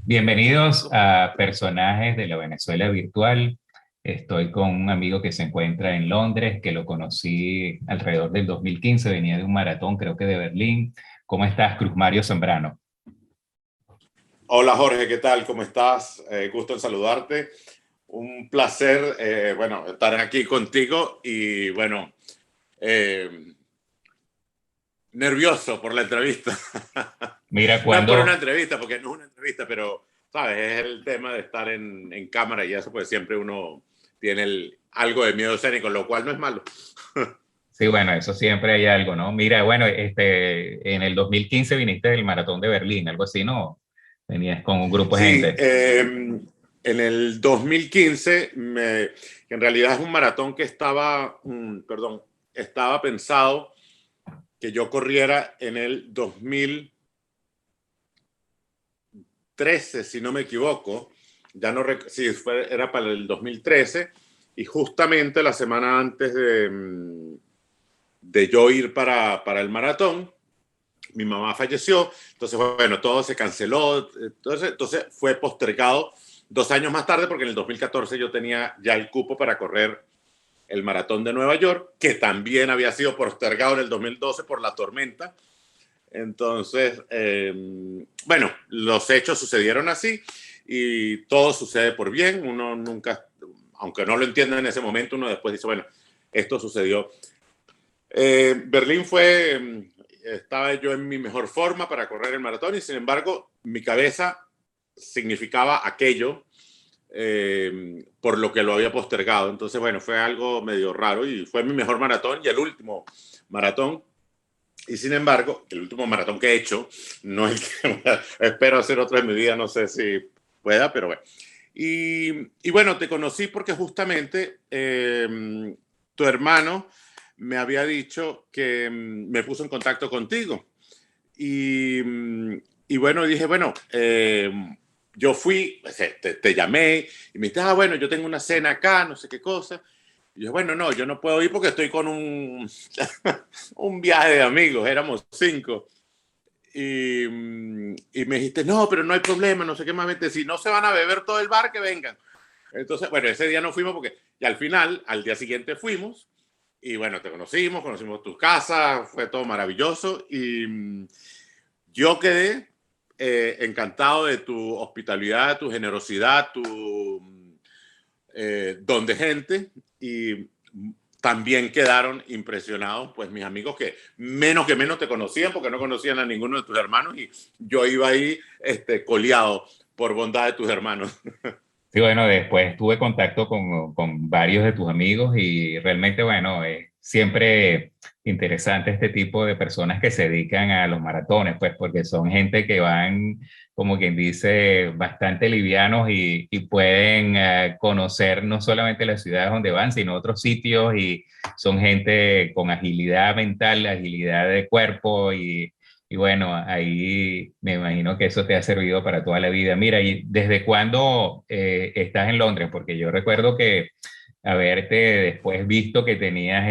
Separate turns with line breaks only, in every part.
Bienvenidos a Personajes de la Venezuela Virtual. Estoy con un amigo que se encuentra en Londres, que lo conocí alrededor del 2015, venía de un maratón, creo que de Berlín. ¿Cómo estás, Cruz Mario Zambrano?
Hola Jorge, ¿qué tal? ¿Cómo estás? Gusto en saludarte. Un placer, bueno, estar aquí contigo y bueno, eh, nervioso por la entrevista.
Mira,
No es por una
cuando,
entrevista, porque no es una entrevista, pero, ¿sabes? Es el tema de estar en cámara y eso, pues siempre uno tiene algo de miedo escénico, lo cual no es malo.
sí, bueno, eso siempre hay algo, ¿no? Mira, bueno, en el 2015 viniste del maratón de Berlín, algo así, ¿no? Venías con un grupo de
Sí,
gente.
en el 2015, en realidad es un maratón que perdón, estaba pensado que yo corriera en el 2013, si no me equivoco. Ya no sí, era para el 2013 y justamente la semana antes de yo ir para el maratón, mi mamá falleció, entonces bueno, todo se canceló, entonces fue postergado 2 años más tarde porque en el 2014 yo tenía ya el cupo para correr el maratón de Nueva York, que también había sido postergado en el 2012 por la tormenta. Entonces, bueno, los hechos sucedieron así y todo sucede por bien. Uno nunca, aunque no lo entienda en ese momento, uno después dice, bueno, esto sucedió. Berlín estaba yo en mi mejor forma para correr el maratón y sin embargo mi cabeza significaba aquello por lo que lo había postergado. Entonces, bueno, fue algo medio raro y fue mi mejor maratón y el último maratón. Y sin embargo, el último maratón que he hecho, no el que espero hacer otro en mi vida, no sé si pueda, pero bueno. Y bueno, te conocí porque justamente tu hermano me había dicho que me puso en contacto contigo. Y, y bueno, dije, bueno, yo fui, te llamé y me dijiste, bueno, yo tengo una cena acá, no sé qué cosa. Y yo, bueno, no, yo no puedo ir porque estoy con un viaje de amigos, éramos 5. Y me dijiste, no, pero no hay problema, no sé qué más, vete, si no se van a beber todo el bar, que vengan. Entonces, bueno, ese día no fuimos porque, y al final, al día siguiente fuimos, y bueno, te conocimos tu casa, fue todo maravilloso, y yo quedé encantado de tu hospitalidad, tu generosidad, tu don de gente, y también quedaron impresionados, pues mis amigos que menos te conocían porque no conocían a ninguno de tus hermanos y yo iba ahí coleado por bondad de tus hermanos.
Sí, bueno, después tuve contacto con varios de tus amigos y realmente, bueno, es siempre interesante este tipo de personas que se dedican a los maratones, pues porque son gente que van, como quien dice, bastante livianos y pueden conocer no solamente las ciudades donde van, sino otros sitios y son gente con agilidad mental, agilidad de cuerpo y bueno, ahí me imagino que eso te ha servido para toda la vida. Mira, ¿y desde cuándo estás en Londres? Porque yo recuerdo que haberte después visto que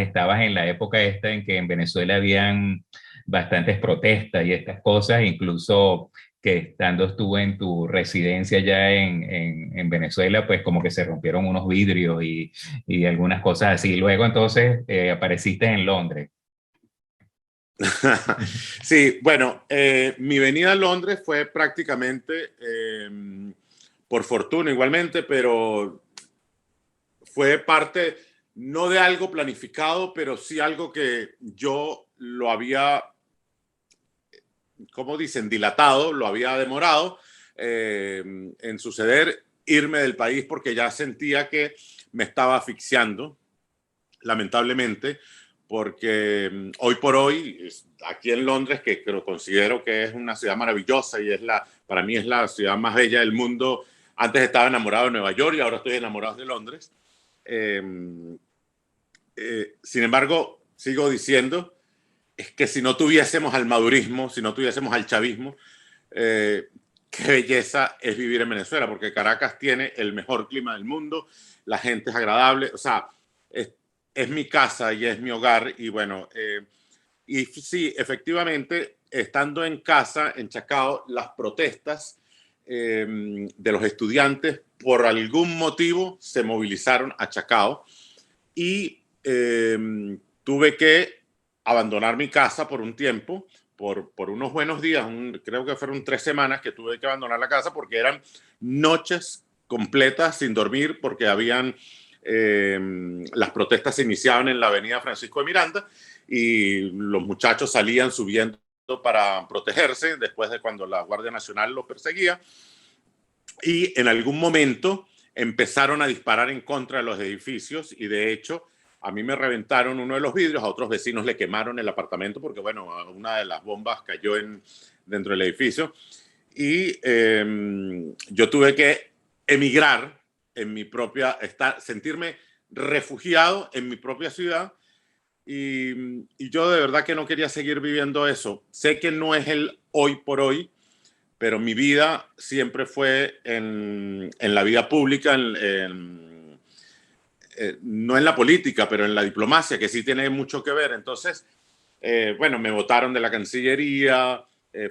estabas en la época esta en que en Venezuela habían bastantes protestas y estas cosas, incluso que estando estuve en tu residencia ya en Venezuela, pues como que se rompieron unos vidrios y algunas cosas así. Luego entonces apareciste en Londres.
Sí, bueno, mi venida a Londres fue prácticamente por fortuna igualmente, pero fue parte no de algo planificado, pero sí algo que yo lo había, como dicen, dilatado, lo había demorado en suceder, irme del país porque ya sentía que me estaba asfixiando, lamentablemente, porque hoy por hoy, aquí en Londres, que considero que es una ciudad maravillosa y para mí es la ciudad más bella del mundo. Antes estaba enamorado de Nueva York y ahora estoy enamorado de Londres. Eh, Sin embargo, sigo diciendo, es que si no tuviésemos al madurismo, si no tuviésemos al chavismo, qué belleza es vivir en Venezuela, porque Caracas tiene el mejor clima del mundo, la gente es agradable, o sea, es mi casa y es mi hogar, y bueno, y sí, efectivamente, estando en casa, en Chacao, las protestas de los estudiantes, por algún motivo, se movilizaron a Chacao y tuve que abandonar mi casa por un tiempo, por unos buenos días, creo que fueron 3 semanas que tuve que abandonar la casa porque eran noches completas sin dormir porque habían las protestas se iniciaban en la avenida Francisco de Miranda y los muchachos salían subiendo para protegerse después de cuando la Guardia Nacional los perseguía y en algún momento empezaron a disparar en contra de los edificios y de hecho a mí me reventaron uno de los vidrios, a otros vecinos le quemaron el apartamento porque bueno, una de las bombas cayó dentro del edificio y yo tuve que emigrar en mi propia, sentirme refugiado en mi propia ciudad y yo de verdad que no quería seguir viviendo eso. Sé que no es el hoy por hoy, pero mi vida siempre fue en la vida pública, no en la política, pero en la diplomacia, que sí tiene mucho que ver. Entonces, bueno, me votaron de la Cancillería,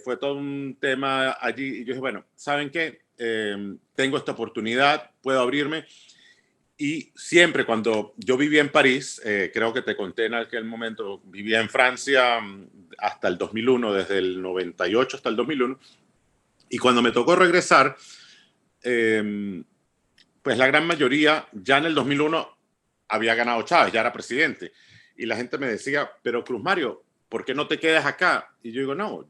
fue todo un tema allí. Y yo dije, bueno, ¿saben qué? Tengo esta oportunidad, puedo abrirme. Y siempre cuando yo vivía en París, creo que te conté en aquel momento, vivía en Francia hasta el 2001, desde el 98 hasta el 2001. Y cuando me tocó regresar, pues la gran mayoría, ya en el 2001 había ganado Chávez, ya era presidente. Y la gente me decía, pero Cruz Mario, ¿por qué no te quedas acá? Y yo digo, no,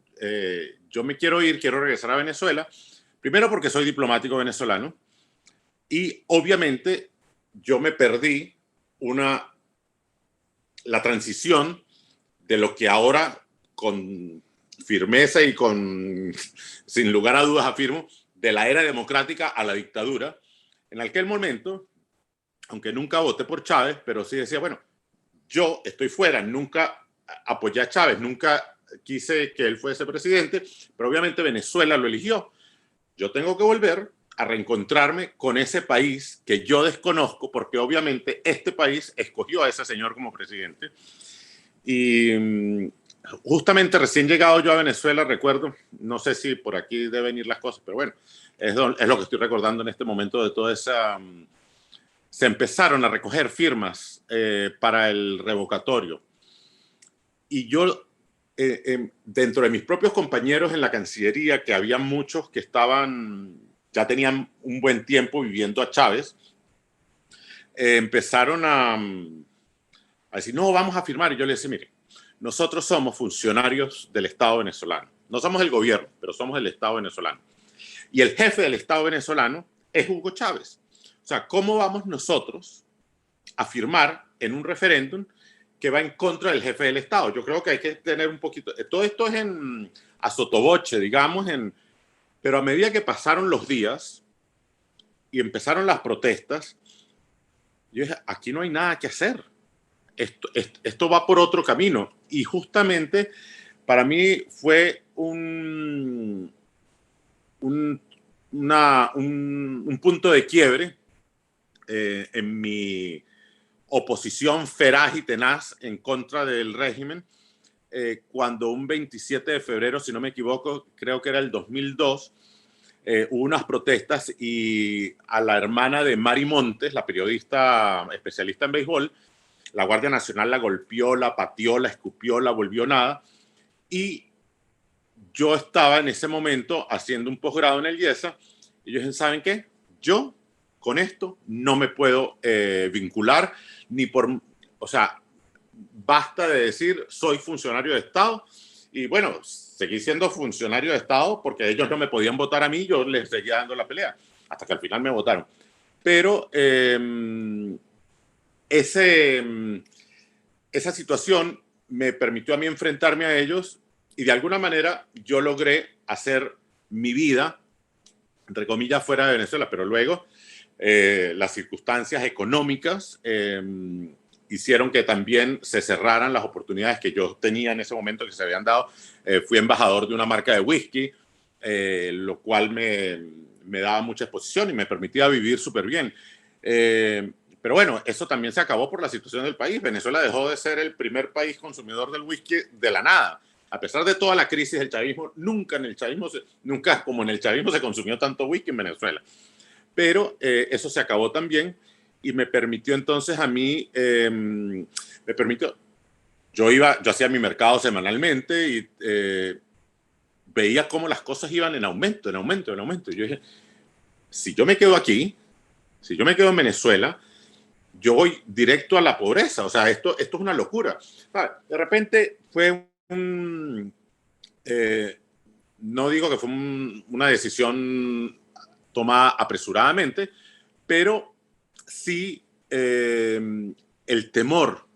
yo me quiero ir, quiero regresar a Venezuela. Primero porque soy diplomático venezolano. Y obviamente yo me perdí la transición de lo que ahora con firmeza y sin lugar a dudas afirmo, de la era democrática a la dictadura. En aquel momento, aunque nunca voté por Chávez, pero sí decía, bueno, yo estoy fuera, nunca apoyé a Chávez, nunca quise que él fuese presidente, pero obviamente Venezuela lo eligió. Yo tengo que volver a reencontrarme con ese país que yo desconozco, porque obviamente este país escogió a ese señor como presidente. Y justamente recién llegado yo a Venezuela, recuerdo, no sé si por aquí deben ir las cosas, pero bueno, es lo que estoy recordando en este momento de toda esa... se empezaron a recoger firmas para el revocatorio. Y yo, dentro de mis propios compañeros en la Cancillería, que había muchos que ya tenían un buen tiempo viviendo a Chávez, empezaron a decir, no, vamos a firmar. Y yo les decía, mire, nosotros somos funcionarios del Estado venezolano. No somos el gobierno, pero somos el Estado venezolano. Y el jefe del Estado venezolano es Hugo Chávez. O sea, ¿cómo vamos nosotros a firmar en un referéndum que va en contra del jefe del Estado? Yo creo que hay que tener un poquito... Todo esto es a sotoboche, digamos, pero a medida que pasaron los días y empezaron las protestas, yo dije, aquí no hay nada que hacer. Esto va por otro camino. Y justamente para mí fue un punto de quiebre en mi oposición feraz y tenaz en contra del régimen, cuando un 27 de febrero, si no me equivoco, creo que era el 2002, hubo unas protestas y a la hermana de Mari Montes, la periodista especialista en béisbol, la Guardia Nacional la golpeó, la pateó, la escupió, la volvió nada. Y yo estaba en ese momento haciendo un posgrado en el IESA y ellos dicen, ¿saben qué? Yo con esto no me puedo vincular o sea, basta de decir soy funcionario de Estado y bueno, seguí siendo funcionario de Estado porque ellos no me podían votar a mí, yo les seguía dando la pelea hasta que al final me votaron. Pero esa situación me permitió a mí enfrentarme a ellos y de alguna manera yo logré hacer mi vida, entre comillas, fuera de Venezuela, pero luego las circunstancias económicas hicieron que también se cerraran las oportunidades que yo tenía en ese momento que se habían dado. Fui embajador de una marca de whisky, lo cual me daba mucha exposición y me permitía vivir súper bien. Pero bueno, eso también se acabó por la situación del país. Venezuela dejó de ser el primer país consumidor del whisky de la nada. a pesar de toda la crisis del chavismo, nunca como en el chavismo se consumió tanto whisky en Venezuela. Pero eso se acabó también y me permitió entonces a mí, yo hacía mi mercado semanalmente y veía cómo las cosas iban en aumento, en aumento, en aumento. Y yo dije, si yo me quedo aquí, si yo me quedo en Venezuela, yo voy directo a la pobreza. O sea, esto es una locura. De repente fue no digo que fue una decisión tomada apresuradamente, pero sí el temor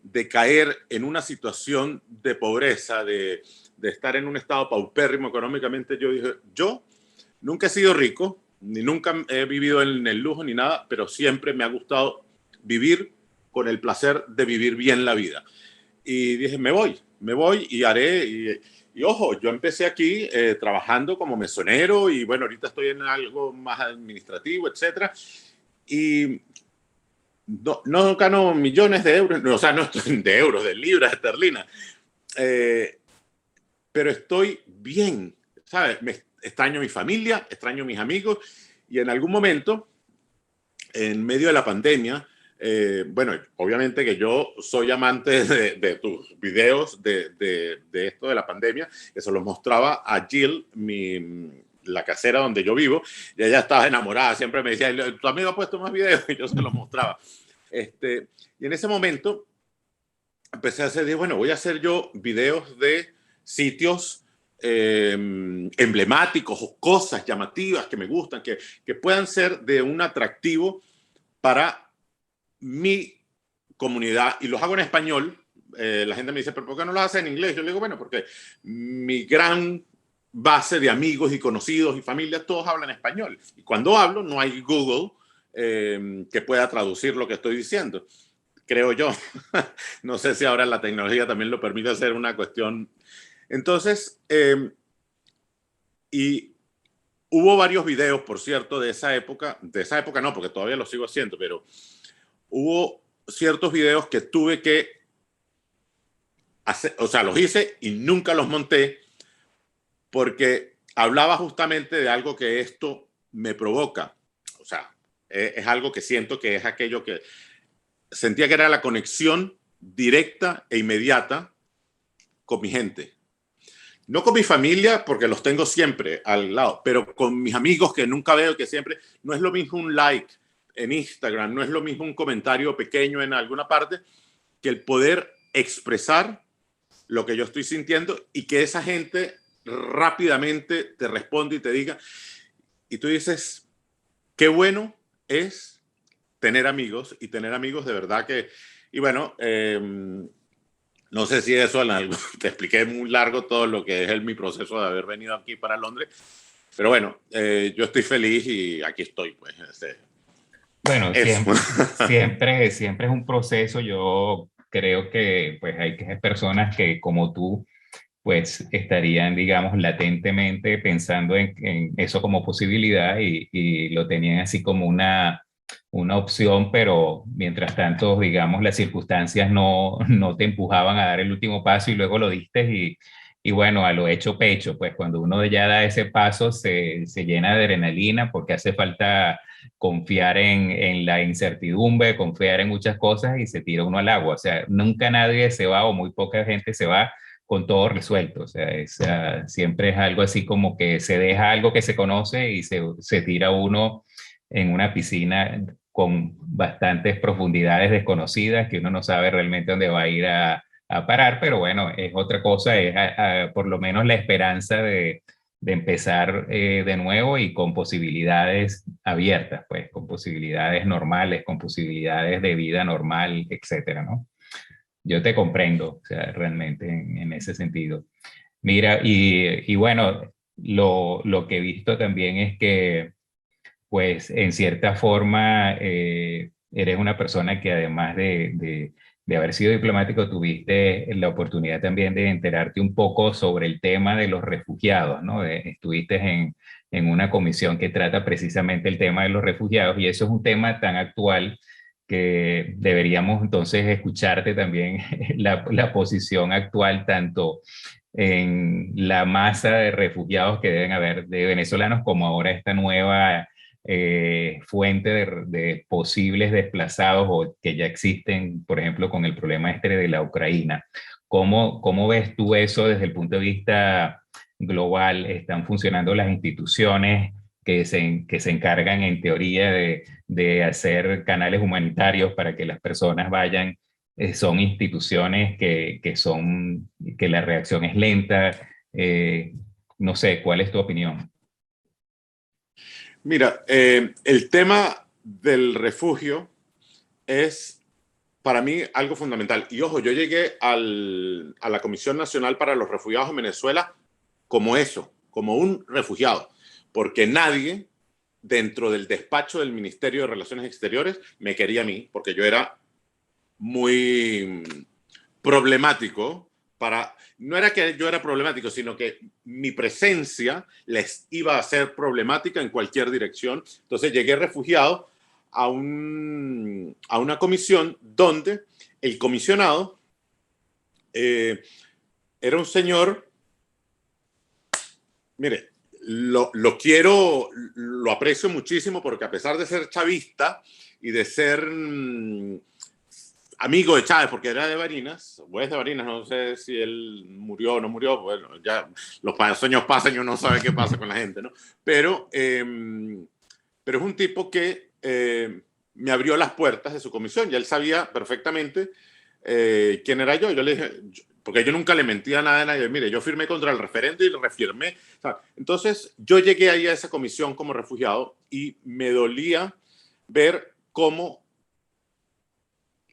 de caer en una situación de pobreza, de estar en un estado paupérrimo económicamente. Yo dije, yo nunca he sido rico, ni nunca he vivido en el lujo ni nada, pero siempre me ha gustado vivir con el placer de vivir bien la vida. Y dije, me voy y haré. Y ojo, yo empecé aquí trabajando como mesonero y bueno, ahorita estoy en algo más administrativo, etcétera. Y no gano millones de euros, o sea, no de euros, de libras esterlinas, pero estoy bien, ¿sabes? Extraño mi familia, extraño mis amigos y en algún momento, en medio de la pandemia, bueno, obviamente que yo soy amante de tus videos de esto de la pandemia, que se los mostraba a Jill, la casera donde yo vivo, y ella estaba enamorada, siempre me decía, tu amigo ha puesto más videos, y yo se los mostraba. Y en ese momento empecé a hacer, bueno, voy a hacer yo videos de sitios emblemáticos o cosas llamativas que me gustan, que puedan ser de un atractivo para mi comunidad, y los hago en español. La gente me dice, ¿pero por qué no lo haces en inglés? Yo le digo, bueno, porque mi gran base de amigos y conocidos y familias, todos hablan español. Y cuando hablo, no hay Google que pueda traducir lo que estoy diciendo, creo yo. No sé si ahora la tecnología también lo permite hacer una cuestión. Entonces, y hubo varios videos, por cierto, de esa época no, porque todavía lo sigo haciendo, pero hubo ciertos videos que tuve que hacer, o sea, los hice y nunca los monté porque hablaba justamente de algo que esto me provoca. O sea, es algo que siento que es aquello que sentía que era la conexión directa e inmediata con mi gente. No con mi familia, porque los tengo siempre al lado, pero con mis amigos que nunca veo, que siempre, no es lo mismo un like en Instagram, no es lo mismo un comentario pequeño en alguna parte, que el poder expresar lo que yo estoy sintiendo y que esa gente rápidamente te responde y te diga, y tú dices, qué bueno es tener amigos y tener amigos de verdad que, y bueno, no sé si eso te expliqué muy largo todo lo que es mi proceso de haber venido aquí para Londres, pero bueno, yo estoy feliz y aquí estoy, pues.
Bueno, siempre es un proceso. Yo creo que pues hay personas que como tú pues estarían, digamos, latentemente pensando en eso como posibilidad y lo tenían así como una opción, pero mientras tanto, digamos, las circunstancias no te empujaban a dar el último paso y luego lo diste y bueno, a lo hecho pecho, pues cuando uno ya da ese paso se llena de adrenalina porque hace falta confiar en la incertidumbre, confiar en muchas cosas y se tira uno al agua. O sea, nunca nadie se va o muy poca gente se va con todo resuelto. O sea, siempre es algo así como que se deja algo que se conoce y se tira uno en una piscina con bastantes profundidades desconocidas que uno no sabe realmente dónde va a ir a parar, pero bueno, es otra cosa, es por lo menos la esperanza de empezar de nuevo y con posibilidades abiertas, pues con posibilidades normales, con posibilidades de vida normal, etcétera, ¿no? Yo te comprendo, o sea, realmente en ese sentido. Mira, y bueno, lo que he visto también es que, pues, en cierta forma, eres una persona que además de haber sido diplomático, tuviste la oportunidad también de enterarte un poco sobre el tema de los refugiados, ¿no? Estuviste en una comisión que trata precisamente el tema de los refugiados y eso es un tema tan actual que deberíamos entonces escucharte también la posición actual tanto en la masa de refugiados que deben haber de venezolanos, como ahora esta nueva fuente de posibles desplazados o que ya existen, por ejemplo, con el problema este de la Ucrania. ¿Cómo ves tú eso desde el punto de vista global? ¿Están funcionando las instituciones que se encargan en teoría de hacer canales humanitarios para que las personas vayan? Son instituciones que la reacción es lenta. No sé, ¿cuál es tu opinión?
Mira, el tema del refugio es para mí algo fundamental. Y ojo, yo llegué a la Comisión Nacional para los Refugiados en Venezuela como eso, como un refugiado, porque nadie dentro del despacho del Ministerio de Relaciones Exteriores me quería a mí, porque yo era muy problemático para, no era que yo era problemático, sino que mi presencia les iba a ser problemática en cualquier dirección. Entonces llegué refugiado a una comisión donde el comisionado era un señor, mire, lo quiero, lo aprecio muchísimo porque a pesar de ser chavista y de ser amigo de Chávez, porque era de Barinas, o es de Barinas, no sé si él murió o no murió, bueno, ya los años pasan y uno no sabe qué pasa con la gente, ¿no? Pero es un tipo que me abrió las puertas de su comisión, ya él sabía perfectamente quién era yo. Yo le dije, porque yo nunca le mentía nada a nadie, mire, yo firmé contra el referendo y lo refirmé. O sea, entonces yo llegué ahí a esa comisión como refugiado y me dolía ver cómo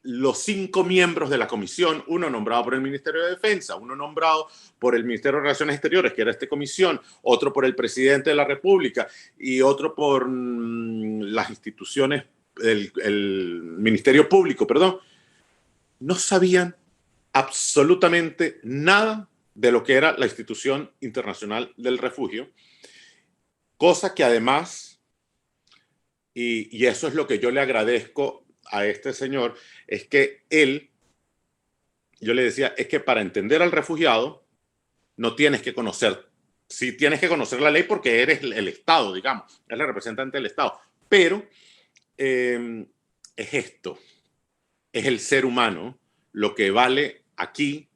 los 5 miembros de la comisión, uno nombrado por el Ministerio de Defensa, uno nombrado por el Ministerio de Relaciones Exteriores, que era esta comisión, otro por el presidente de la República y otro por las instituciones, el Ministerio Público, perdón, no sabían absolutamente nada de lo que era la Institución Internacional del Refugio, cosa que además, y eso es lo que yo le agradezco a este señor, es que él, yo le decía, es que para entender al refugiado no tienes que conocer, sí tienes que conocer la ley porque eres el Estado, digamos, es el representante del Estado, pero es esto, es el ser humano lo que vale aquí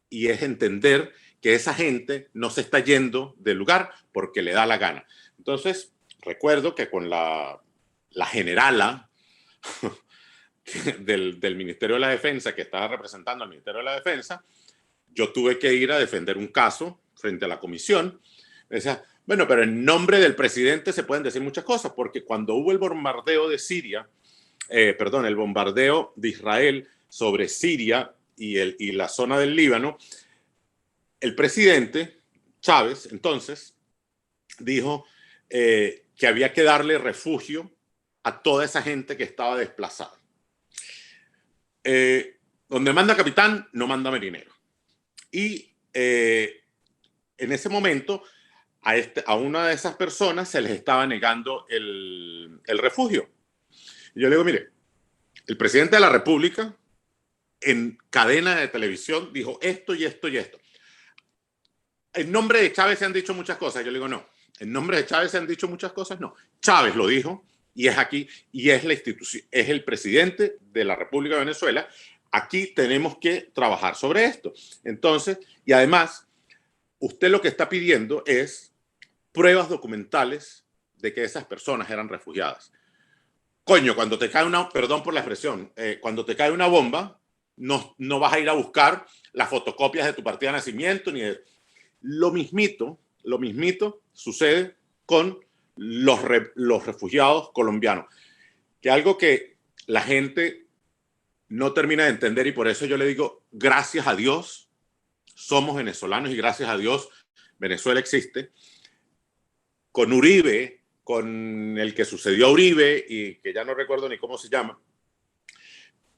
y es entender que esa gente no se está yendo del lugar porque le da la gana. Entonces, recuerdo que con la generala del Ministerio de la Defensa, que estaba representando al Ministerio de la Defensa, yo tuve que ir a defender un caso frente a la comisión. Decía, bueno, pero en nombre del presidente se pueden decir muchas cosas, porque cuando hubo el bombardeo de Siria, perdón, el bombardeo de Israel sobre Siria y la zona del Líbano, el presidente Chávez, entonces, dijo que había que darle refugio a toda esa gente que estaba desplazada. Donde manda capitán, no manda marinero. Y en ese momento a una de esas personas se les estaba negando el refugio. Y yo le digo, mire, el presidente de la República en cadena de televisión dijo esto y esto y esto. En nombre de Chávez se han dicho muchas cosas. Yo le digo, no. En nombre de Chávez se han dicho muchas cosas, no. Chávez lo dijo y es aquí, y es la institución, es el presidente de la República de Venezuela. Aquí tenemos que trabajar sobre esto. Entonces, y además, usted lo que está pidiendo es pruebas documentales de que esas personas eran refugiadas. Coño, cuando te cae una, perdón por la expresión, cuando te cae una bomba, no vas a ir a buscar las fotocopias de tu partida de nacimiento, ni de... Lo mismito sucede con los refugiados colombianos, que algo que la gente no termina de entender y por eso yo le digo, gracias a Dios, somos venezolanos y gracias a Dios Venezuela existe. Con Uribe, con el que sucedió a Uribe y que ya no recuerdo ni cómo se llama,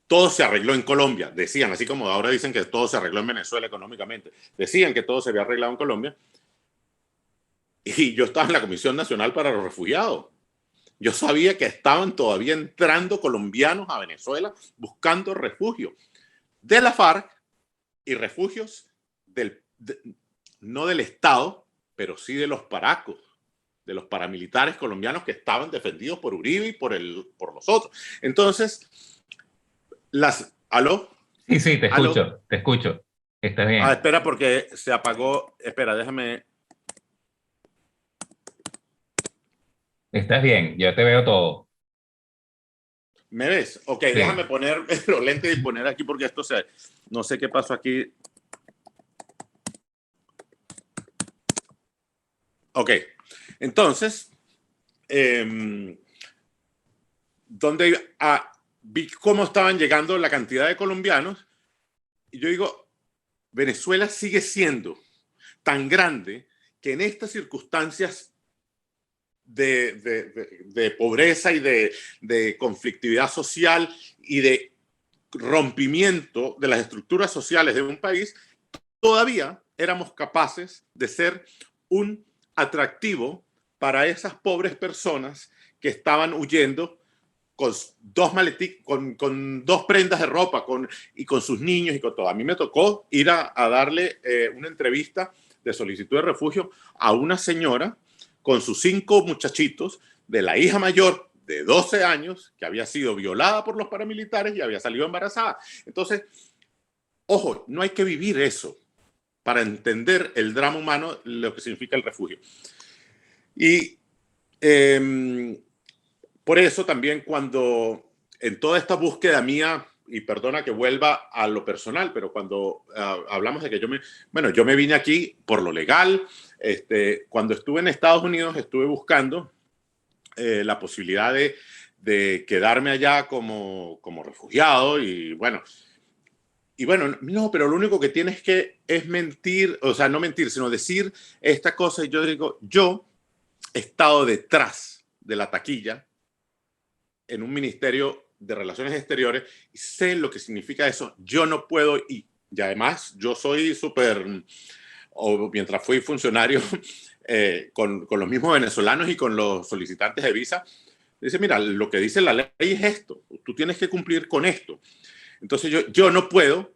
todo se arregló en Colombia, decían, así como ahora dicen que todo se arregló en Venezuela económicamente, decían que todo se había arreglado en Colombia, y yo estaba en la Comisión Nacional para los Refugiados. Yo sabía que estaban todavía entrando colombianos a Venezuela buscando refugio de la FARC y refugios no del Estado, pero sí de los paracos, de los paramilitares colombianos que estaban defendidos por Uribe y por los otros. Entonces, ¿aló?
Sí, sí,
¿Aló?
te escucho. Estás
Ah,
bien.
espera porque se apagó. Espera, déjame.
Estás bien, yo te veo todo.
¿Me ves? Ok, déjame
Sí.
poner los lentes y poner aquí porque esto se... No sé qué pasó aquí. Ok, entonces, eh, donde vi cómo estaban llegando la cantidad de colombianos y yo digo, Venezuela sigue siendo tan grande que en estas circunstancias de pobreza y de conflictividad social y de rompimiento de las estructuras sociales de un país, todavía éramos capaces de ser un atractivo para esas pobres personas que estaban huyendo con con dos prendas de ropa y con sus niños y con todo. A mí me tocó ir a darle una entrevista de solicitud de refugio a una señora con sus 5 muchachitos, de la hija mayor de 12 años, que había sido violada por los paramilitares y había salido embarazada. Entonces, ojo, no hay que vivir eso para entender el drama humano, lo que significa el refugio. Y por eso también cuando en toda esta búsqueda mía, y perdona que vuelva a lo personal, pero cuando hablamos de que yo me vine aquí por lo legal, cuando estuve en Estados Unidos estuve buscando la posibilidad de quedarme allá como refugiado y bueno, no, pero lo único que tienes que es mentir, o sea, no mentir, sino decir esta cosa. Y yo digo, yo he estado detrás de la taquilla en un ministerio de Relaciones Exteriores y sé lo que significa eso. Yo no puedo, y además yo soy súper, o mientras fui funcionario con los mismos venezolanos y con los solicitantes de visa, dice, mira, lo que dice la ley es esto, tú tienes que cumplir con esto. Entonces yo no puedo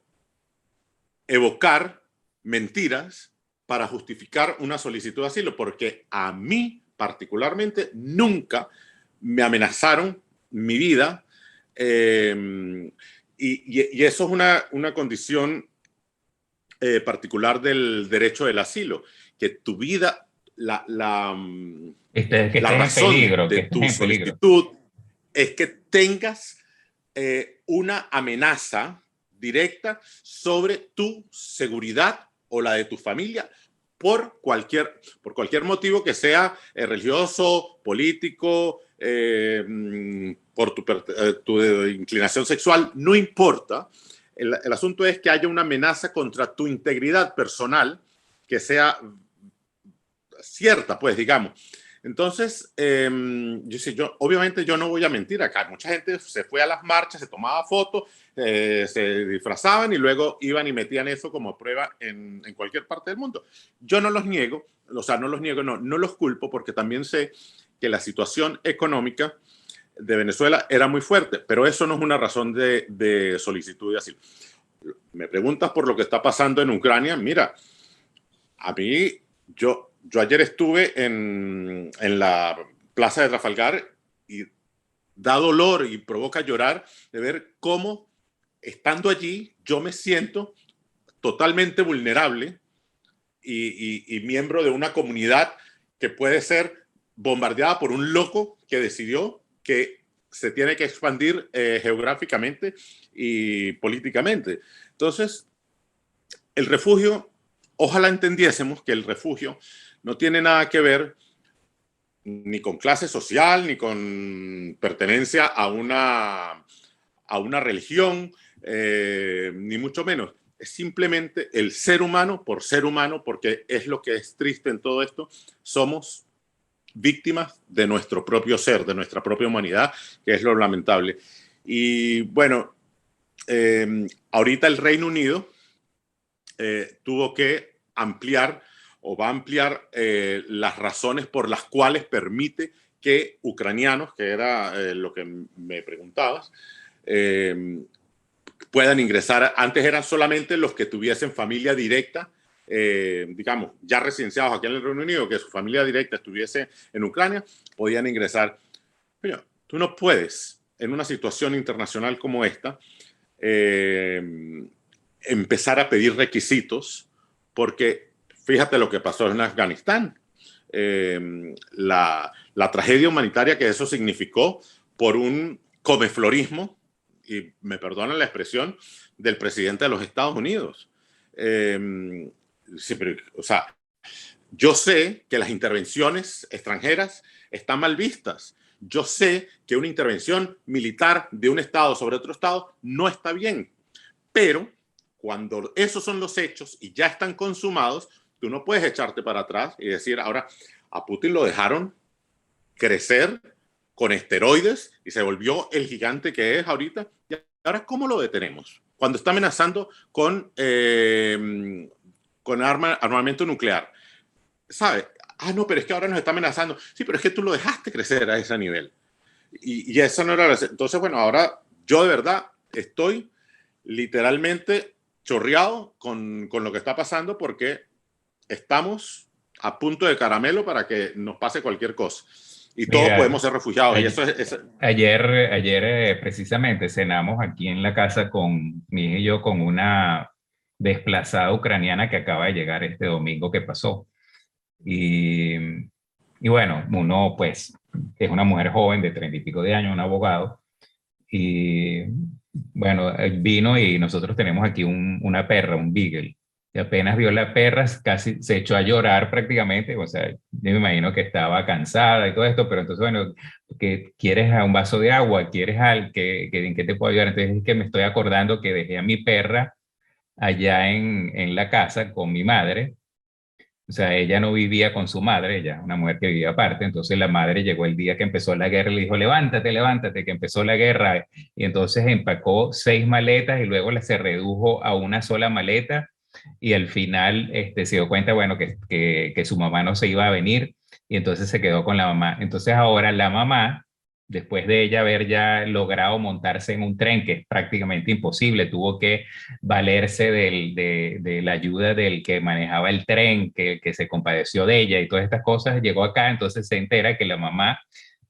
evocar mentiras para justificar una solicitud de asilo, porque a mí particularmente nunca me amenazaron mi vida y eso es una condición particular del derecho del asilo, que tu vida,
Que
la
estés en
razón
peligro,
de
que estés
tu
en peligro.
solicitud es que tengas una amenaza directa sobre tu seguridad o la de tu familia por cualquier motivo que sea religioso, político, por tu inclinación sexual, no importa. El asunto es que haya una amenaza contra tu integridad personal que sea cierta, pues digamos. Entonces, obviamente yo no voy a mentir acá. Mucha gente se fue a las marchas, se tomaba fotos, se disfrazaban y luego iban y metían eso como prueba en cualquier parte del mundo. Yo no los niego, o sea, no los niego, no los culpo porque también sé que la situación económica de Venezuela era muy fuerte, pero eso no es una razón de solicitud de asilo. Me preguntas por lo que está pasando en Ucrania. Mira, a mí, yo ayer estuve en la plaza de Trafalgar y da dolor y provoca llorar de ver cómo, estando allí, yo me siento totalmente vulnerable y miembro de una comunidad que puede ser bombardeada por un loco que decidió que se tiene que expandir geográficamente y políticamente. Entonces, el refugio, ojalá entendiésemos que el refugio no tiene nada que ver ni con clase social, ni con pertenencia a una religión, ni mucho menos. Es simplemente el ser humano por ser humano, porque es lo que es triste en todo esto. Somos víctimas de nuestro propio ser, de nuestra propia humanidad, que es lo lamentable. Y bueno, ahorita el Reino Unido tuvo que ampliar o va a ampliar las razones por las cuales permite que ucranianos, que era lo que me preguntabas, puedan ingresar. Antes eran solamente los que tuviesen familia directa digamos, ya residenciados aquí en el Reino Unido, que su familia directa estuviese en Ucrania, podían ingresar. Pero tú no puedes, en una situación internacional como esta, empezar a pedir requisitos, porque fíjate lo que pasó en Afganistán. La tragedia humanitaria que eso significó por un comeflorismo, y me perdonan la expresión, del presidente de los Estados Unidos. Sí, pero, o sea, yo sé que las intervenciones extranjeras están mal vistas. Yo sé que una intervención militar de un Estado sobre otro Estado no está bien. Pero cuando esos son los hechos y ya están consumados, tú no puedes echarte para atrás y decir, ahora a Putin lo dejaron crecer con esteroides y se volvió el gigante que es ahorita. Y ahora, ¿cómo lo detenemos? Cuando está amenazando con armamento nuclear. ¿Sabe? Ah, no, pero es que ahora nos está amenazando. Sí, pero es que tú lo dejaste crecer a ese nivel. Y eso no era... Entonces, bueno, ahora yo de verdad estoy literalmente chorreado con lo que está pasando porque estamos a punto de caramelo para que nos pase cualquier cosa. Y todos
Mira,
podemos ser refugiados. Y eso es...
ayer precisamente cenamos aquí en la casa con mi hija y yo con una desplazada ucraniana que acaba de llegar este domingo que pasó. Y, y bueno, uno pues es una mujer joven de 30 y pico de años, un abogado, y bueno, vino y nosotros tenemos aquí una perra, un beagle, y apenas vio la perra casi se echó a llorar prácticamente, o sea, yo me imagino que estaba cansada y todo esto, pero entonces bueno, que quieres un vaso de agua, quieres algo, ¿en qué te puedo ayudar? Entonces es que me estoy acordando que dejé a mi perra allá en la casa con mi madre. O sea, ella no vivía con su madre, ella, una mujer que vivía aparte, entonces la madre llegó el día que empezó la guerra y le dijo, levántate, levántate, que empezó la guerra, y entonces empacó 6 maletas y luego se redujo a una sola maleta y al final se dio cuenta, bueno, que su mamá no se iba a venir y entonces se quedó con la mamá. Entonces ahora la mamá, después de ella haber ya logrado montarse en un tren, que es prácticamente imposible, tuvo que valerse de la ayuda del que manejaba el tren, que se compadeció de ella y todas estas cosas, llegó acá, entonces se entera que la mamá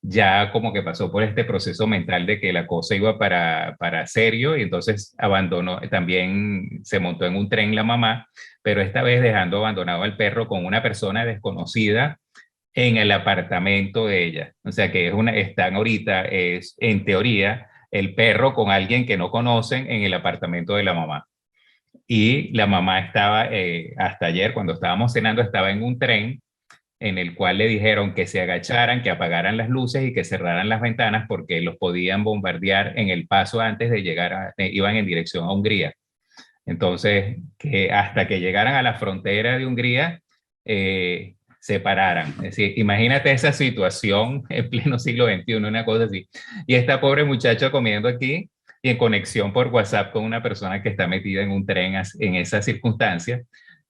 ya como que pasó por este proceso mental de que la cosa iba para serio y entonces abandonó, también se montó en un tren la mamá, pero esta vez dejando abandonado al perro con una persona desconocida en el apartamento de ella. O sea que están ahorita, es en teoría, el perro con alguien que no conocen en el apartamento de la mamá. Y la mamá estaba, hasta ayer cuando estábamos cenando, estaba en un tren en el cual le dijeron que se agacharan, que apagaran las luces y que cerraran las ventanas porque los podían bombardear en el paso antes de llegar, iban en dirección a Hungría. Entonces, que hasta que llegaran a la frontera de Hungría, se pararan. Es decir, imagínate esa situación en pleno siglo XXI, una cosa así. Y esta pobre muchacha comiendo aquí y en conexión por WhatsApp con una persona que está metida en un tren en esas circunstancias.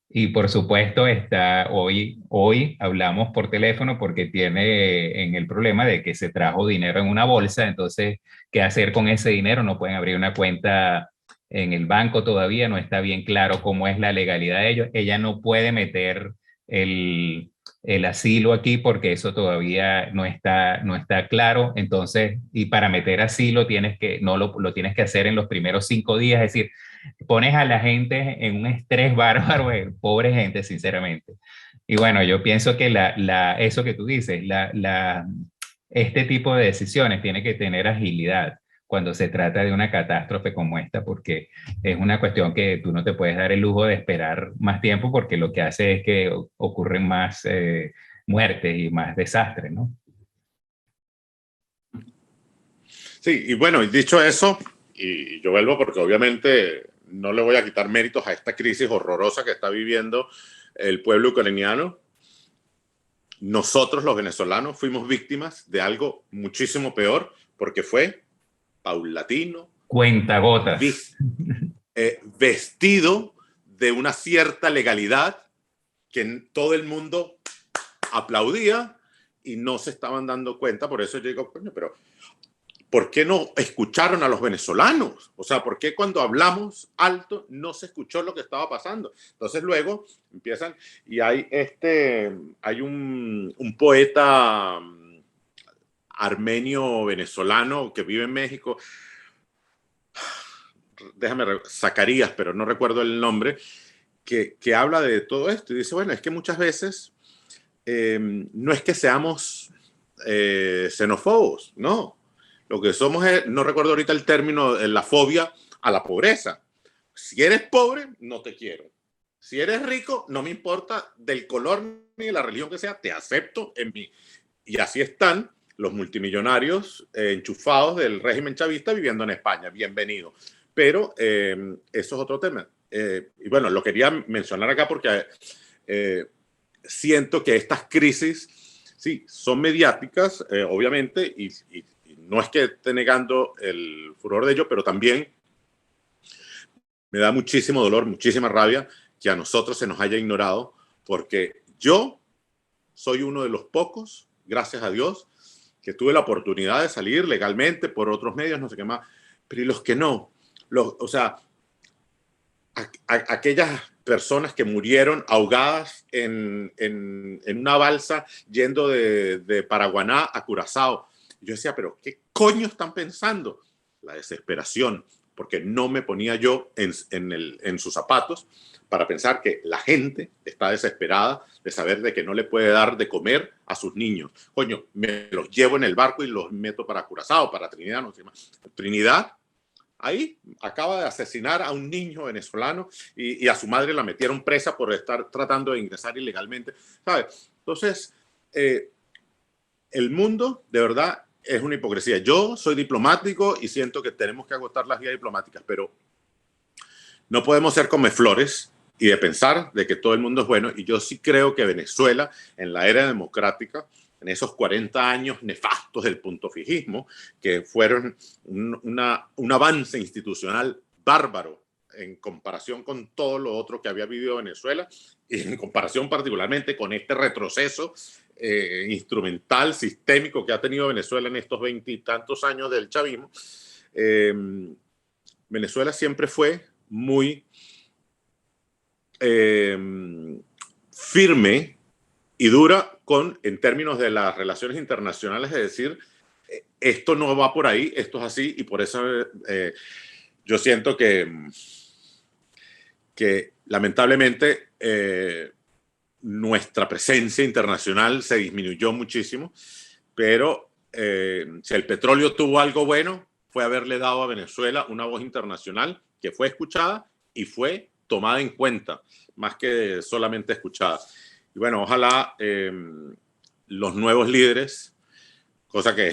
Y por supuesto, hoy hablamos por teléfono porque tiene en el problema de que se trajo dinero en una bolsa, entonces, ¿qué hacer con ese dinero? No pueden abrir una cuenta en el banco todavía, no está bien claro cómo es la legalidad de ellos. Ella no puede meter el asilo aquí porque eso todavía no está claro. Entonces, y para meter asilo no lo tienes que hacer en los primeros 5 días, es decir, pones a la gente en un estrés bárbaro, pobre gente, sinceramente. Y bueno, yo pienso que eso que tú dices, este tipo de decisiones tiene que tener agilidad cuando se trata de una catástrofe como esta, porque es una cuestión que tú no te puedes dar el lujo de esperar más tiempo, porque lo que hace es que ocurren más muertes y más desastres, ¿no?
Sí, y bueno, dicho eso, y yo vuelvo porque obviamente no le voy a quitar méritos a esta crisis horrorosa que está viviendo el pueblo ucraniano. Nosotros los venezolanos fuimos víctimas de algo muchísimo peor porque fue paulatino,
Cuentagotas.
vestido de una cierta legalidad que todo el mundo aplaudía y no se estaban dando cuenta. Por eso yo digo, pero ¿por qué no escucharon a los venezolanos? O sea, ¿por qué cuando hablamos alto no se escuchó lo que estaba pasando? Entonces luego empiezan, y hay un poeta armenio venezolano que vive en México, Zacarías, pero no recuerdo el nombre, que habla de todo esto y dice, bueno, es que muchas veces no es que seamos xenófobos, no. Lo que somos es, no recuerdo ahorita el término, la fobia a la pobreza. Si eres pobre, no te quiero. Si eres rico, no me importa del color ni de la religión que sea, te acepto en mí. Y así están los multimillonarios enchufados del régimen chavista viviendo en España. Bienvenido. Pero eso es otro tema. Y bueno, lo quería mencionar acá porque siento que estas crisis, sí, son mediáticas, obviamente, y no es que esté negando el furor de ello, pero también me da muchísimo dolor, muchísima rabia que a nosotros se nos haya ignorado, porque yo soy uno de los pocos, gracias a Dios, que tuve la oportunidad de salir legalmente por otros medios, no sé qué más, pero y los que no, o sea, aquellas personas que murieron ahogadas en una balsa yendo de Paraguaná a Curazao. Yo decía, pero ¿qué coño están pensando? La desesperación, porque no me ponía yo en sus zapatos para pensar que la gente está desesperada de saber de que no le puede dar de comer a sus niños. Coño, me los llevo en el barco y los meto para Curazao, para Trinidad, no sé más. Trinidad, ahí acaba de asesinar a un niño venezolano y a su madre la metieron presa por estar tratando de ingresar ilegalmente, ¿sabes? Entonces, el mundo, de verdad, es una hipocresía. Yo soy diplomático y siento que tenemos que agotar las vías diplomáticas, pero no podemos ser comeflores y de pensar de que todo el mundo es bueno. Y yo sí creo que Venezuela, en la era democrática, en esos 40 años nefastos del puntofijismo, que fueron un avance institucional bárbaro en comparación con todo lo otro que había vivido Venezuela y en comparación particularmente con este retroceso instrumental, sistémico que ha tenido Venezuela en estos 20 y tantos años del chavismo. Venezuela siempre fue muy firme y dura en términos de las relaciones internacionales, es decir, esto no va por ahí, esto es así, y por eso yo siento que lamentablemente nuestra presencia internacional se disminuyó muchísimo, pero si el petróleo tuvo algo bueno, fue haberle dado a Venezuela una voz internacional que fue escuchada y fue tomada en cuenta, más que solamente escuchada. Y bueno, ojalá los nuevos líderes, cosa que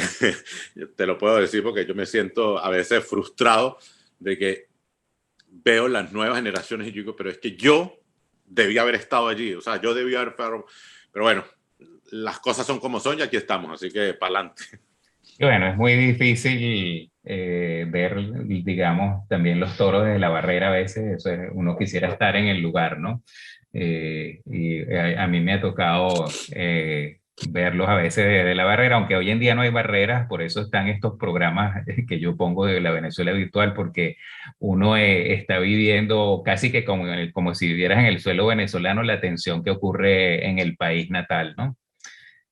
te lo puedo decir porque yo me siento a veces frustrado de que veo las nuevas generaciones y yo digo, pero es que yo debía haber estado allí, o sea, yo debía haber, pero bueno, las cosas son como son y aquí estamos, así que para adelante.
Y bueno, es muy difícil ver, digamos, también los toros desde la barrera a veces, eso es, uno quisiera estar en el lugar, ¿no? Y a mí me ha tocado verlos a veces desde la barrera, aunque hoy en día no hay barreras, por eso están estos programas que yo pongo de la Venezuela virtual, porque uno está viviendo casi que como si vivieras en el suelo venezolano la tensión que ocurre en el país natal, ¿no?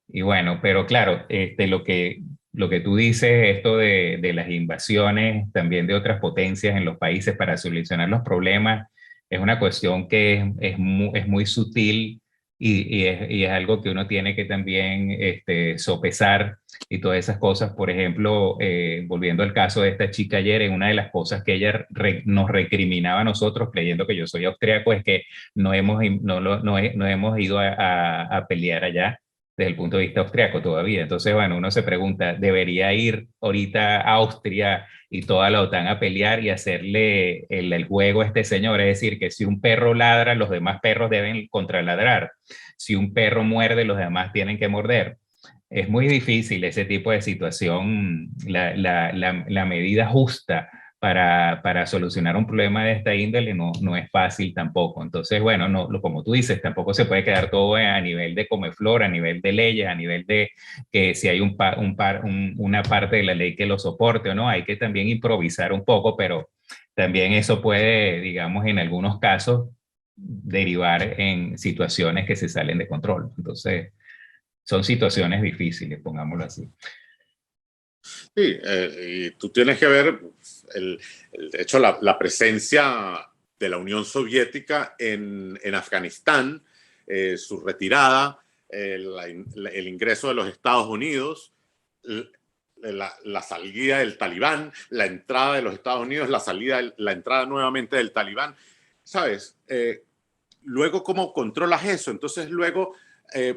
Y bueno, pero claro, lo que tú dices, esto de las invasiones también de otras potencias en los países para solucionar los problemas, es una cuestión que es muy sutil y es algo que uno tiene que también sopesar y todas esas cosas. Por ejemplo, volviendo al caso de esta chica ayer, una de las cosas que ella nos recriminaba a nosotros, creyendo que yo soy austriaco, es que no hemos ido a pelear allá desde el punto de vista austriaco todavía. Entonces, bueno, uno se pregunta, ¿debería ir ahorita a Austria y toda la OTAN a pelear y hacerle el juego a este señor? Es decir, que si un perro ladra, los demás perros deben contraladrar. Si un perro muerde, los demás tienen que morder. Es muy difícil ese tipo de situación, la medida justa para solucionar un problema de esta índole no es fácil tampoco. Entonces, bueno, no, como tú dices, tampoco se puede quedar todo a nivel de comeflor, a nivel de leyes, a nivel de que si hay una parte de la ley que lo soporte o no, hay que también improvisar un poco, pero también eso puede, digamos, en algunos casos derivar en situaciones que se salen de control. Entonces, son situaciones difíciles, pongámoslo así.
Sí, y tú tienes que ver, de hecho, la presencia de la Unión Soviética en Afganistán, su retirada, el ingreso de los Estados Unidos, la salida del Talibán, la entrada de los Estados Unidos, la entrada nuevamente del Talibán, ¿sabes? Luego, ¿cómo controlas eso? Entonces, luego,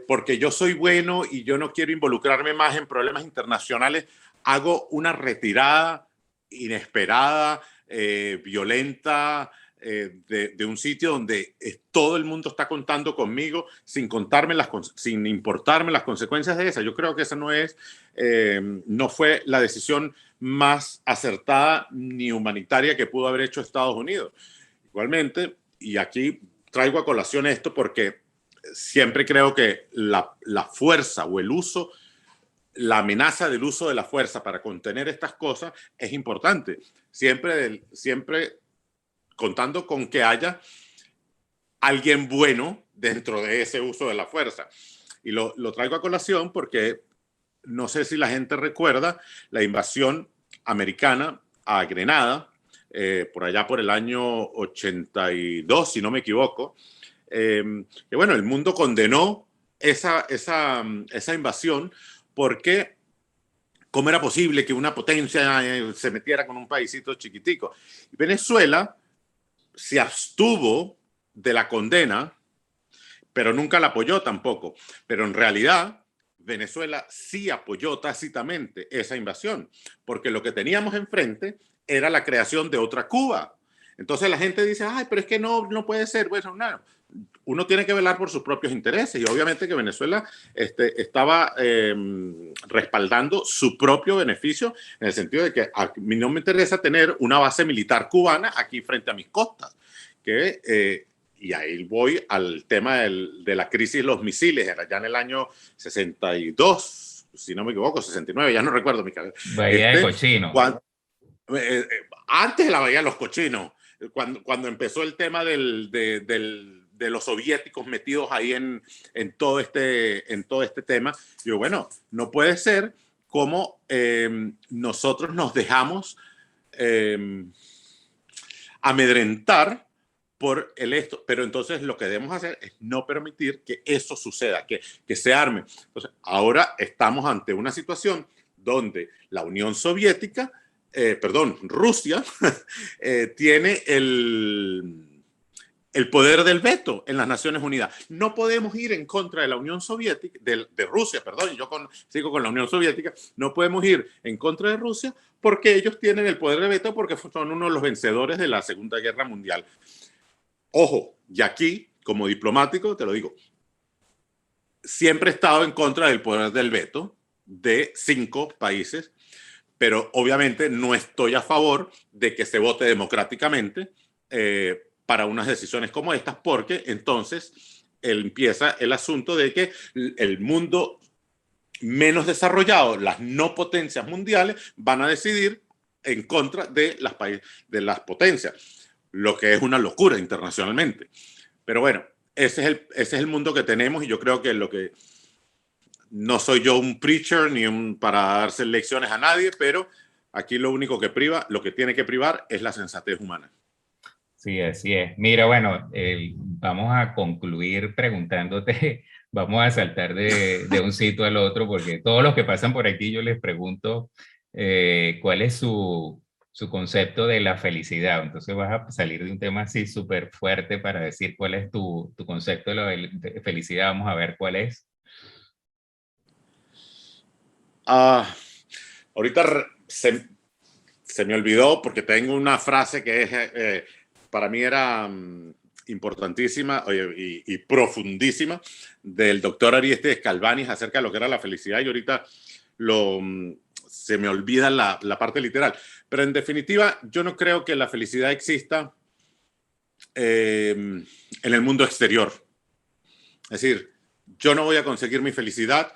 porque yo soy bueno y yo no quiero involucrarme más en problemas internacionales, hago una retirada inesperada, violenta, de un sitio donde todo el mundo está contando conmigo sin importarme las consecuencias de esa. Yo creo que esa no fue la decisión más acertada ni humanitaria que pudo haber hecho Estados Unidos. Igualmente, y aquí traigo a colación esto porque siempre creo que la fuerza o el uso, la amenaza del uso de la fuerza para contener estas cosas es importante. Siempre contando con que haya alguien bueno dentro de ese uso de la fuerza. Y lo traigo a colación porque no sé si la gente recuerda la invasión americana a Grenada, por allá por el año 82, si no me equivoco. Que bueno, el mundo condenó esa invasión porque ¿cómo era posible que una potencia se metiera con un paísito chiquitico? Venezuela se abstuvo de la condena, pero nunca la apoyó tampoco. Pero en realidad, Venezuela sí apoyó tácitamente esa invasión, porque lo que teníamos enfrente era la creación de otra Cuba. Entonces la gente dice, ay, pero es que no puede ser. Bueno, no, uno tiene que velar por sus propios intereses y obviamente que Venezuela estaba respaldando su propio beneficio en el sentido de que a mí no me interesa tener una base militar cubana aquí frente a mis costas, y ahí voy al tema de la crisis de los misiles, era ya en el año 62, si no me equivoco, 69, ya no recuerdo mi cabeza.
Bahía de Cochino.
Antes de la Bahía de los Cochinos, cuando empezó el tema de los soviéticos metidos ahí en todo este tema, yo, bueno, no puede ser como nosotros nos dejamos amedrentar por esto, pero entonces lo que debemos hacer es no permitir que eso suceda, que se arme. Entonces, ahora estamos ante una situación donde la Unión Soviética, Rusia, tiene el poder del veto en las Naciones Unidas. No podemos ir en contra de la Unión Soviética, de Rusia, perdón, sigo con la Unión Soviética, no podemos ir en contra de Rusia porque ellos tienen el poder de veto porque son uno de los vencedores de la Segunda Guerra Mundial. Ojo, y aquí, como diplomático, te lo digo, siempre he estado en contra del poder del veto de 5 países, pero obviamente no estoy a favor de que se vote democráticamente para unas decisiones como estas, porque entonces empieza el asunto de que el mundo menos desarrollado, las no potencias mundiales, van a decidir en contra de las potencias, lo que es una locura internacionalmente. Pero bueno, ese es el mundo que tenemos y yo creo que no soy yo un preacher ni para darse lecciones a nadie, pero aquí lo único que lo que tiene que privar es la sensatez humana.
Sí, así es. Mira, bueno, vamos a concluir preguntándote, vamos a saltar de un sitio al otro, porque todos los que pasan por aquí yo les pregunto cuál es su concepto de la felicidad. Entonces vas a salir de un tema así súper fuerte para decir cuál es tu concepto de felicidad. Vamos a ver cuál es.
Ahorita se me olvidó porque tengo una frase que para mí era importantísima y profundísima del doctor Aristides Calvanis acerca de lo que era la felicidad y ahorita se me olvida la parte literal. Pero en definitiva, yo no creo que la felicidad exista en el mundo exterior. Es decir, yo no voy a conseguir mi felicidad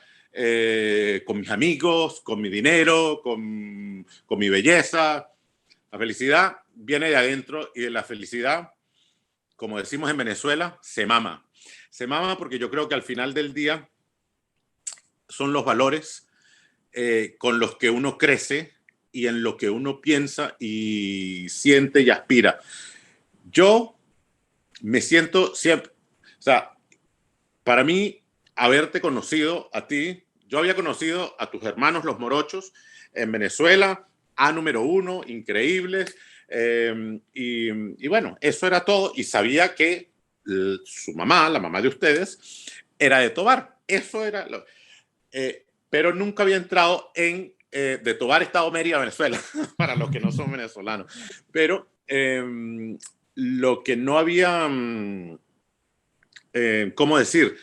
con mis amigos, con mi dinero, con mi belleza. La felicidad viene de adentro y de la felicidad, como decimos en Venezuela, se mama. Se mama porque yo creo que al final del día son los valores con los que uno crece y en lo que uno piensa y siente y aspira. Yo me siento siempre, o sea, para mí, haberte conocido a ti, yo había conocido a tus hermanos los morochos en Venezuela, A número uno, increíbles, y bueno, eso era todo, y sabía que su mamá, la mamá de ustedes, era de Tovar, eso era, pero nunca había entrado en, de Tovar, Estado Mérida, Venezuela, para los que no son venezolanos, pero lo que no había, ¿cómo decir?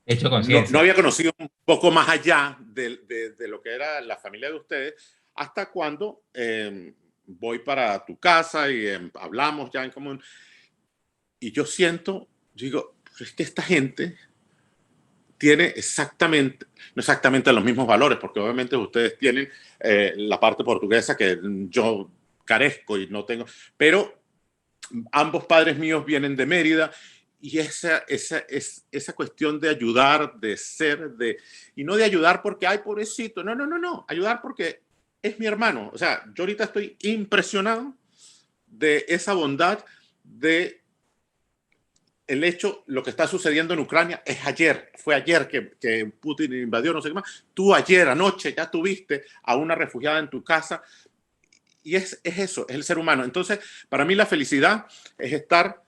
Hecho
No
conciencia.
había conocido un poco más allá de lo que era la familia de ustedes, hasta cuando voy para tu casa y hablamos ya en común. Y yo siento, digo, es que esta gente tiene exactamente, no exactamente los mismos valores, porque obviamente ustedes tienen la parte portuguesa que yo carezco y no tengo, pero ambos padres míos vienen de Mérida y esa cuestión de ayudar, de ser, y no de ayudar porque, ay, pobrecito, no, ayudar porque es mi hermano. O sea, yo ahorita estoy impresionado de esa bondad, de el hecho, lo que está sucediendo en Ucrania es ayer, fue ayer que Putin invadió, no sé qué más. Tú ayer, anoche, ya tuviste a una refugiada en tu casa y es eso, es el ser humano. Entonces, para mí la felicidad es está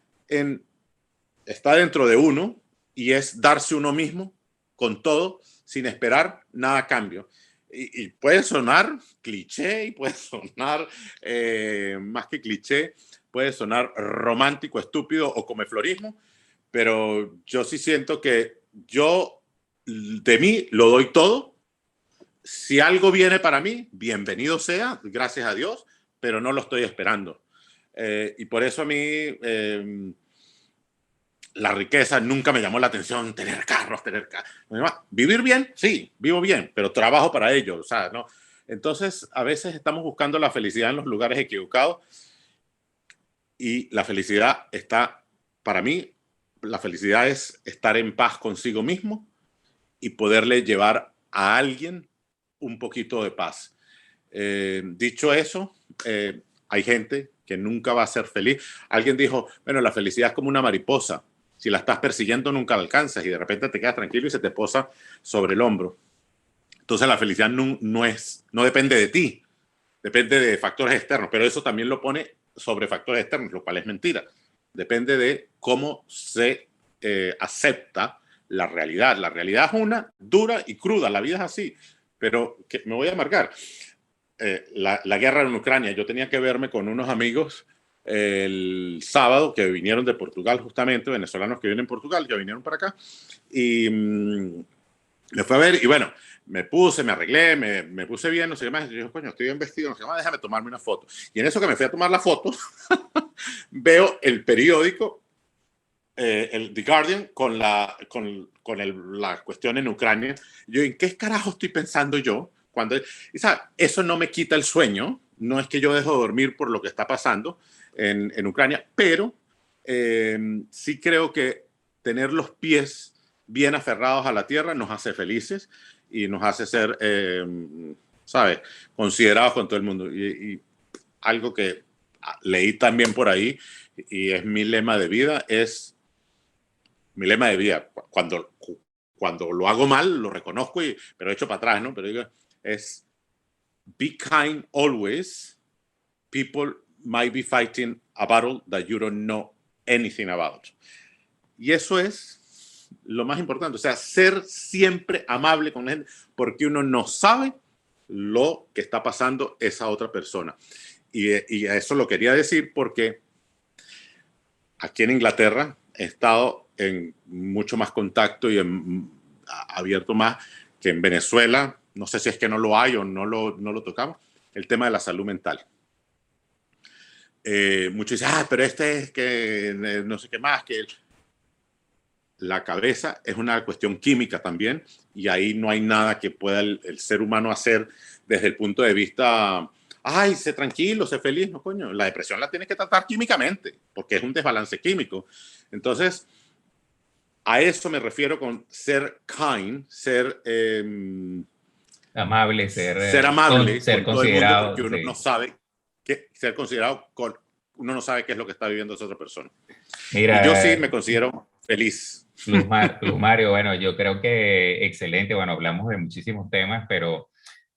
dentro de uno y es darse uno mismo con todo, sin esperar nada a cambio. Y puede sonar cliché y puede sonar más que cliché, puede sonar romántico, estúpido o comeflorismo, pero yo sí siento que yo de mí lo doy todo. Si algo viene para mí, bienvenido sea, gracias a Dios, pero no lo estoy esperando. Y por eso a mí la riqueza nunca me llamó la atención, tener carros, vivir bien, sí, vivo bien, pero trabajo para ello, o sea, ¿no? Entonces, a veces estamos buscando la felicidad en los lugares equivocados y la felicidad está, para mí, la felicidad es estar en paz consigo mismo y poderle llevar a alguien un poquito de paz. Dicho eso, hay gente que nunca va a ser feliz. Alguien dijo, bueno, la felicidad es como una mariposa. Si la estás persiguiendo, nunca la alcanzas y de repente te quedas tranquilo y se te posa sobre el hombro. Entonces la felicidad no depende de ti, depende de factores externos, pero eso también lo pone sobre factores externos, lo cual es mentira. Depende de cómo se acepta la realidad. La realidad es una, dura y cruda, la vida es así, pero me voy a marcar. La guerra en Ucrania, yo tenía que verme con unos amigos el sábado que vinieron de Portugal, justamente, venezolanos que vienen en Portugal, ya vinieron para acá, y me fue a ver, y bueno, me arreglé, me puse bien, no sé qué más, y yo, coño, estoy bien vestido, no sé qué más, déjame tomarme una foto. Y en eso que me fui a tomar la foto, veo el periódico, el The Guardian, la cuestión en Ucrania. Yo, ¿en qué carajo estoy pensando yo? Y ¿sabes? Eso no me quita el sueño, no es que yo dejo de dormir por lo que está pasando en Ucrania, pero sí creo que tener los pies bien aferrados a la tierra nos hace felices y nos hace ser, ¿sabes?, considerados con todo el mundo. Y algo que leí también por ahí y es mi lema de vida, cuando lo hago mal, lo reconozco, pero echo para atrás, ¿no? Pero digo, es be kind always. People might be fighting a battle that you don't know anything about. Y eso es lo más importante, o sea, ser siempre amable con la gente, porque uno no sabe lo que está pasando esa otra persona. Y a eso lo quería decir porque aquí en Inglaterra he estado en mucho más contacto y abierto más que en Venezuela. no sé si es que no lo hay o no lo tocamos, el tema de la salud mental. Muchos dicen, pero este es que no sé qué más, que la cabeza es una cuestión química también, y ahí no hay nada que pueda el ser humano hacer desde el punto de vista, ay, sé tranquilo, sé feliz. No, coño, la depresión la tienes que tratar químicamente, porque es un desbalance químico. Entonces, a eso me refiero con ser kind, ser
amable,
amable
ser
con todo el mundo, porque
considerado,
uno no
sí.
sabe ser considerado uno no sabe qué es lo que está viviendo esa otra persona. Y yo sí
Mira,
me considero feliz.
Luz Mario, bueno, yo creo que excelente, bueno, hablamos de muchísimos temas, pero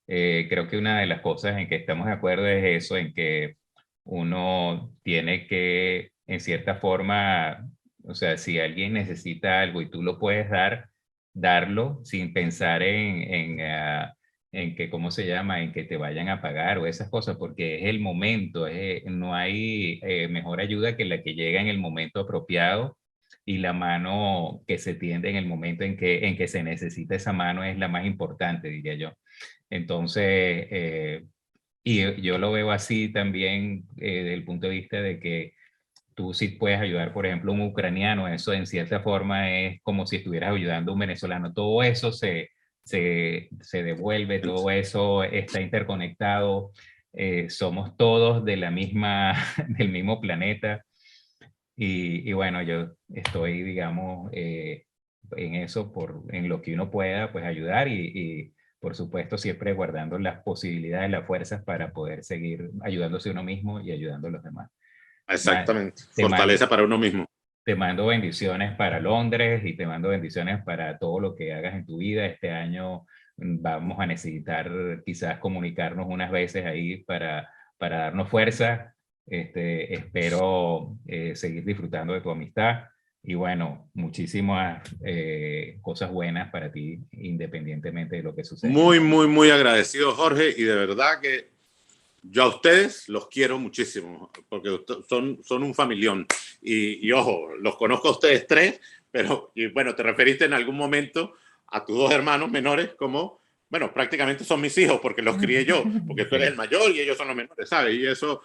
creo que una de las cosas en que estamos de acuerdo es eso, en que uno tiene que, en cierta forma, o sea, si alguien necesita algo y tú lo puedes dar, darlo sin pensar en que, ¿cómo se llama? En que te vayan a pagar o esas cosas, porque es el momento, no hay mejor ayuda que la que llega en el momento apropiado, y la mano que se tiende en el momento en que se necesita esa mano es la más importante, diría yo. Entonces, y yo lo veo así también desde el punto de vista de que tú sí puedes ayudar, por ejemplo, a un ucraniano, eso en cierta forma es como si estuvieras ayudando a un venezolano. Todo eso se devuelve, todo eso está interconectado, somos todos de la misma, del mismo planeta. Y bueno, yo estoy, digamos, en eso, en lo que uno pueda, pues ayudar y, por supuesto, siempre guardando las posibilidades, las fuerzas para poder seguir ayudándose uno mismo y ayudando a los demás.
Exactamente.
Te mando,
Fortaleza para uno mismo.
te mando bendiciones para Londres y te mando bendiciones para todo lo que hagas en tu vida. Este año vamos a necesitar quizás comunicarnos unas veces ahí para darnos fuerza. Espero seguir disfrutando de tu amistad y bueno, muchísimas cosas buenas para ti, independientemente de lo que suceda en el
Muy,
mundo.
muy, muy agradecido, Jorge, y de verdad que yo a ustedes los quiero muchísimo, porque son un familión. Y ojo, los conozco a ustedes tres, pero y bueno, te referiste en algún momento a tus dos hermanos menores como, bueno, prácticamente son mis hijos, porque los crié yo, porque tú eres el
Sí.
mayor y ellos son los menores, ¿sabes? Y eso,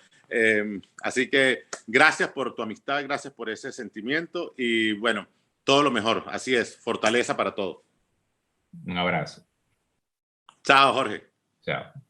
así que gracias por tu amistad, gracias por ese sentimiento y bueno, todo lo mejor. Así es, fortaleza para todo.
Un abrazo.
Chao, Jorge.
Chao.